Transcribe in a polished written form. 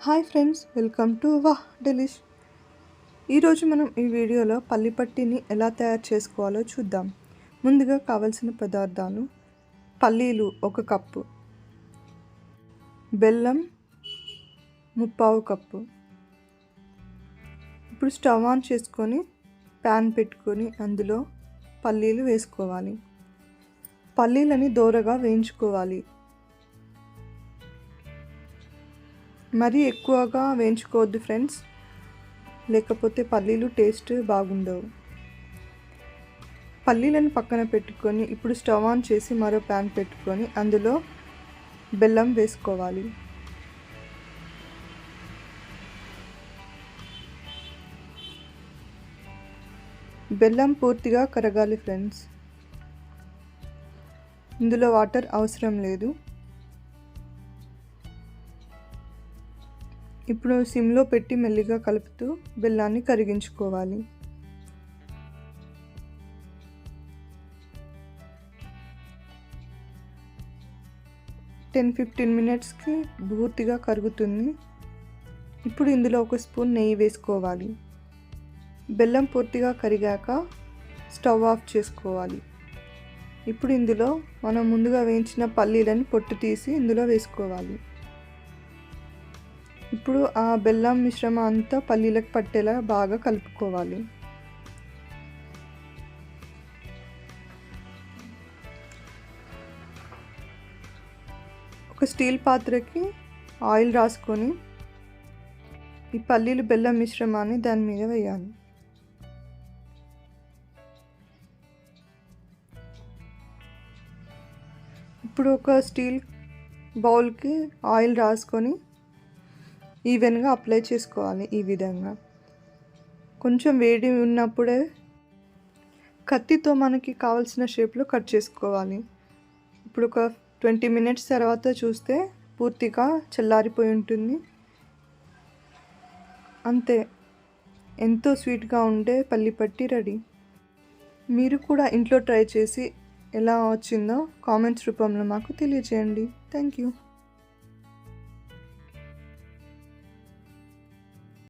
Hi friends, welcome to వాహ్ delish. ఈరోజు మనం ఈ వీడియోలో పల్లి పట్టీని ఎలా తయారు చేసుకోవాలో చూద్దాం. ముందుగా కావలసిన పదార్థాలు: పల్లీలు 1 కప్పు, బెల్లం 3/4 కప్పు. ఇప్పుడు స్టవ్ ఆన్ చేసుకొని ప్యాన్ పెట్టుకొని అందులో పల్లీలు వేసుకోవాలి. పల్లీలని దోరగా వేయించుకోవాలి. మరీ ఎక్కువగా వేయించుకోవద్దు ఫ్రెండ్స్, లేకపోతే పల్లీలు టేస్ట్ బాగుండవు. పల్లీలను పక్కన పెట్టుకొని ఇప్పుడు స్టవ్ ఆన్ చేసి మరో ప్యాన్ పెట్టుకొని అందులో బెల్లం వేసుకోవాలి. బెల్లం పూర్తిగా కరగాలి ఫ్రెండ్స్. ఇందులో వాటర్ అవసరం లేదు. ఇప్పుడు సిమ్లో పెట్టి మెల్లిగా కలుపుతూ బెల్లాన్ని కరిగించుకోవాలి. టెన్ 15 మినిట్స్కి పూర్తిగా కరుగుతుంది. ఇప్పుడు ఇందులో 1 స్పూన్ నెయ్యి వేసుకోవాలి. బెల్లం పూర్తిగా కరిగాక స్టవ్ ఆఫ్ చేసుకోవాలి. ఇప్పుడు ఇందులో మనం ముందుగా వేయించిన పల్లీలను పొట్టు తీసి ఇందులో వేసుకోవాలి. ఇప్పుడు ఆ బెల్లం మిశ్రమం అంతా పల్లీలకు పట్టేలా బాగా కలుపుకోవాలి. ఒక స్టీల్ పాత్రకి ఆయిల్ రాసుకొని ఈ పల్లీలు బెల్లం మిశ్రమాన్ని దాని మీద వేయాలి. ఇప్పుడు ఒక స్టీల్ బౌల్కి ఆయిల్ రాసుకొని ఈవెన్గా అప్లై చేసుకోవాలి. ఈ విధంగా కొంచెం వేడి ఉన్నప్పుడే కత్తితో మనకి కావాల్సిన షేప్లో కట్ చేసుకోవాలి. ఇప్పుడు ఒక 20 మినిట్స్ తర్వాత చూస్తే పూర్తిగా చల్లారిపోయి ఉంటుంది. అంతే, ఎంతో స్వీట్గా ఉండే పల్లి పట్టి రెడీ. మీరు కూడా ఇంట్లో ట్రై చేసి ఎలా వచ్చిందో కామెంట్స్ రూపంలో మాకు తెలియజేయండి. Thank you.